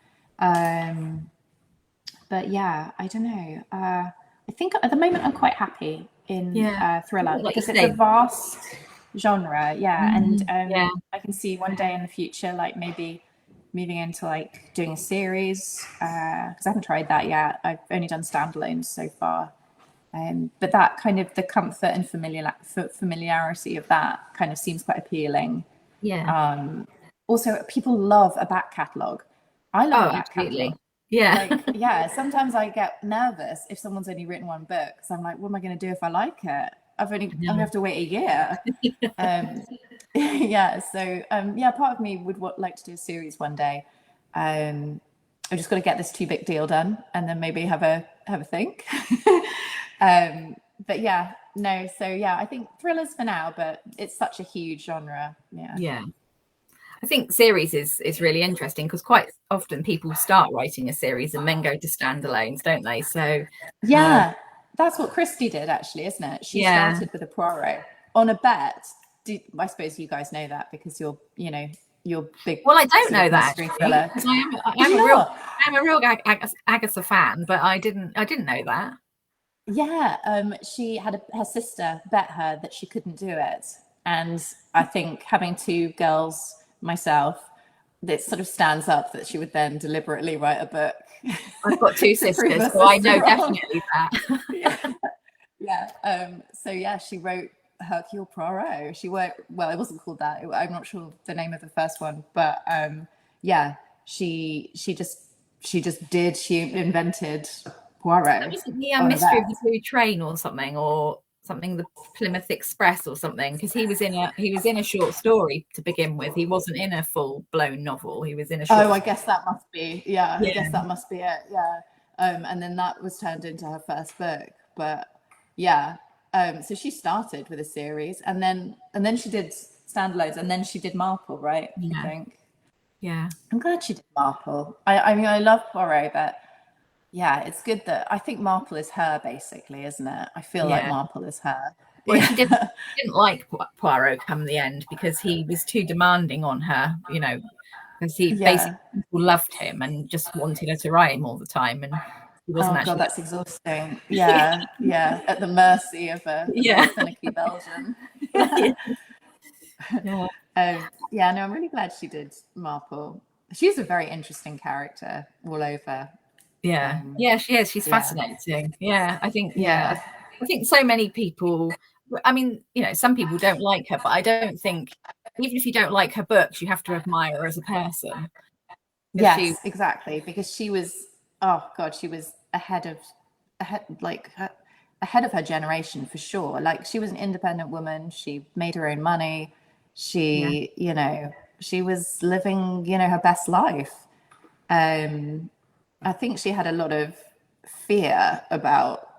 But yeah, I don't know. I think at the moment I'm quite happy in Yeah. thriller Like you because it's a say. vast genre. Yeah, and Yeah. I can see one day in the future, like maybe moving into like doing a series because I haven't tried that yet. I've only done standalones so far. But that kind of the comfort and familiarity of that kind of seems quite appealing. Yeah. Also, people love a back catalogue. I love Oh, a back absolutely. catalogue. Yeah. Like, yeah, sometimes I get nervous if someone's only written one book because I'm like, what am I going to do if I like it? I'm gonna have to wait a year. Yeah, so yeah, part of me would like to do a series one day. I just got to get this too big deal done, and then maybe have a think. But yeah, no, so yeah, I think thrillers for now, but it's such a huge genre. Yeah. Yeah. I think series is really interesting because quite often people start writing a series and then go to standalones, don't they? So Yeah, that's what Christie did actually, isn't it? She yeah. started with a Poirot on a bet. I suppose you guys know that because you're big Well, I don't sort know of that mystery actually thriller. because Did you not? I'm a real Agatha fan, but I didn't know that. Yeah, she had her sister bet her that she couldn't do it, and I think having two girls myself, it sort of stands up that she would then deliberately write a book I've got two to prove sisters, her so I sister know wrong. definitely that. Yeah, yeah. So yeah, she wrote Hercule Poirot. She wrote, well, it wasn't called that. I'm not sure the name of the first one, but yeah, she invented That Poirot wasn't the on a Mystery of bet. the Blue Train or something, the Plymouth Express or something, because he was in a short story to begin with. He wasn't in a full blown novel. He was in a Oh, short. I guess that must be, yeah, I guess Yeah, that must be it. Yeah. And then that was turned into her first book. But yeah. So she started with a series and then she did standalones and then she did Marple, right? I yeah, think. yeah. I'm glad she did Marple. I mean I love Poirot, but yeah, it's good that I think Marple is her basically, isn't it? I feel like Yeah. Marple is her. Well, Yeah. she didn't like Poirot come the end because he was too demanding on her, because he basically Yeah. people loved him and just wanted her to write him all the time, and he wasn't Oh God, actually. that's exhausting. Yeah, yeah. At the mercy of a Yeah, finicky Belgian. yeah, Yeah. yeah, Yeah, no, I'm really glad she did Marple. She's a very interesting character all over. yeah, yeah. She is. She's Yeah, fascinating. Yeah, I think. Yeah, yeah, I think so many people. I mean, some people don't like her, but I don't think even if you don't like her books, you have to admire her as a person because she. yes, exactly. Because she was, oh God, she was ahead, like ahead of her generation for sure. Like she was an independent woman. She made her own money. Yeah, She was living, her best life. I think she had a lot of fear about,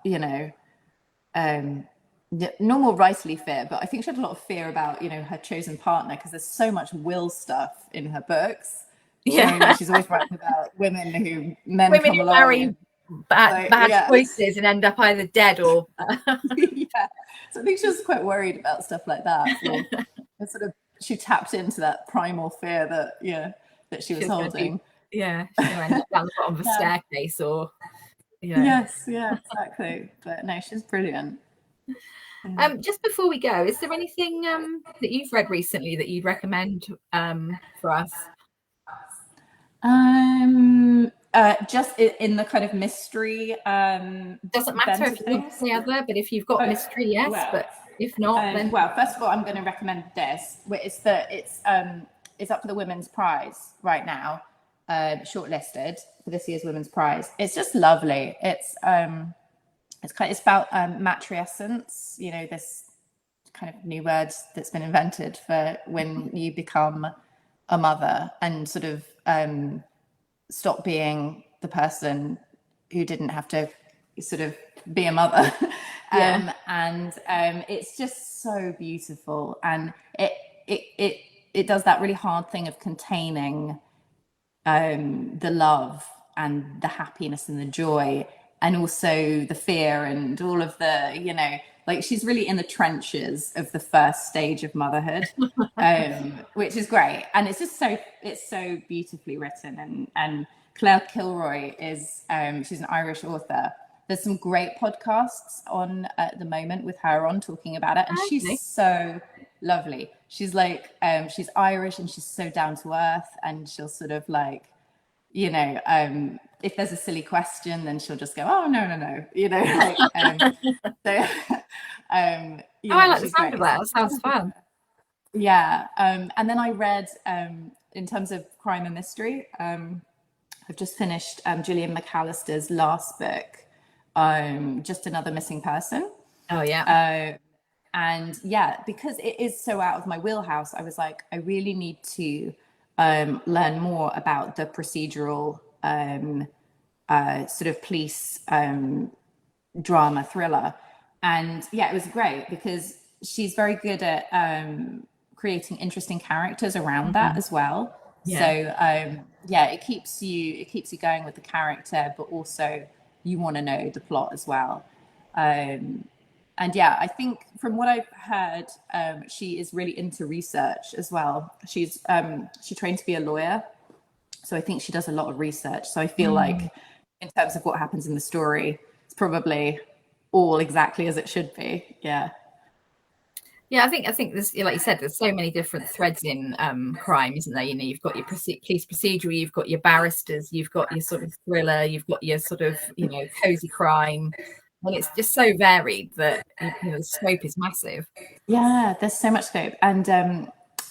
normal rightly fear, but I think she had a lot of fear about, you know, her chosen partner, because there's so much will stuff in her books. You know what I mean? She's always writing about women who men women come who along marry and bad yeah. choices and end up either dead or Yeah. So I think she was quite worried about stuff like that. Or sort of she tapped into that primal fear that that she was she's going to be holding. she's going to end up down the bottom of a Yeah. staircase or Yes, yeah, exactly. But no, she's brilliant. Just before we go, is there anything that you've read recently that you'd recommend for us? Just in the kind of mystery Doesn't matter bent if of you want to things. say other, but if you've got Oh, mystery, yes, well, but if not, then well, first of all, I'm going to recommend this. It's up for the Women's Prize right now, shortlisted for this year's Women's Prize. It's just lovely. It's about matrescence. You know, this kind of new word that's been invented for when you become a mother and sort of stop being the person who didn't have to sort of be a mother. It's just so beautiful, and it does that really hard thing of containing the love and the happiness and the joy, and also the fear and all of the, you know, like she's really in the trenches of the first stage of motherhood, which is great. And it's so beautifully written. And Claire Kilroy is she's an Irish author. There's some great podcasts on at the moment with her on talking about it, and she's so lovely. She's like she's Irish and she's so down to earth, and she'll sort of like, you know, if there's a silly question, then she'll just go, "Oh no," you know, like you know, I like the she's sound great. of that. That sounds fun. Yeah, and then I read in terms of crime and mystery. I've just finished Gillian McAllister's last book, Just Another Missing Person. Oh yeah. And yeah, because it is so out of my wheelhouse, I was like, I really need to learn more about the procedural sort of police drama thriller. And yeah, it was great because she's very good at creating interesting characters around that as well. Yeah. So yeah, it keeps you going with the character, but also you want to know the plot as well. And yeah, I think from what I've heard, she is really into research as well. She trained to be a lawyer, so I think she does a lot of research. So I feel like in terms of what happens in the story, it's probably all exactly as it should be. Yeah. Yeah, I think there's, like you said, there's so many different threads in crime, isn't there? You know, you've got your police procedural, you've got your barristers, you've got your sort of thriller, you've got your sort of, you know, cozy crime, and it's just so varied that, you know, the scope is massive. Yeah, there's so much scope. And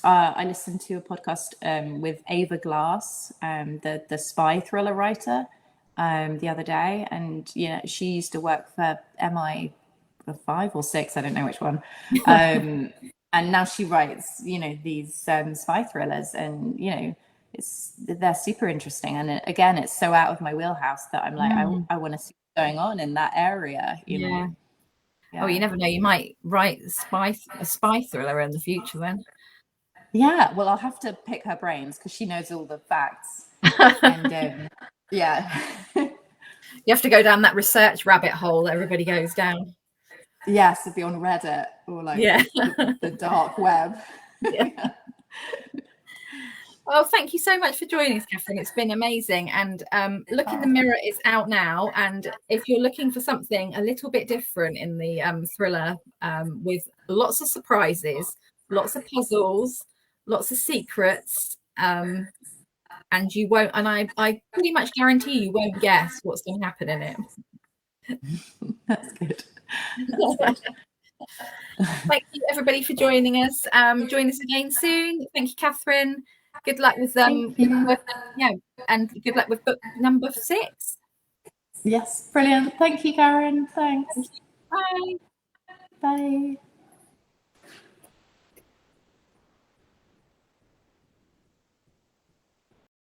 I listened to a podcast with Ava Glass, the spy thriller writer, the other day, and you know, she used to work for MI5 or 6, I don't know which one. And now she writes, you know, these spy thrillers, and you know, they're super interesting. And again, it's so out of my wheelhouse that I'm like, I want to see what's going on in that area, you know. Yeah. Oh, you never know, you might write a spy thriller in the future then. Yeah, well, I'll have to pick her brains because she knows all the facts. And yeah. You have to go down that research rabbit hole that everybody goes down. Yes, it'd be on Reddit or like the dark web. Yeah. Well, thank you so much for joining us, Catherine. It's been amazing. And Look in the Mirror is out now. And if you're looking for something a little bit different in the thriller with lots of surprises, lots of puzzles, lots of secrets, and you won't, and I pretty much guarantee you won't guess what's going to happen in it. That's good. That's good. Thank you, everybody, for joining us. Join us again soon. Thank you, Catherine. Good luck with and good luck with book number 6. Yes, brilliant. Thank you, Karen. Thanks. Bye. Bye.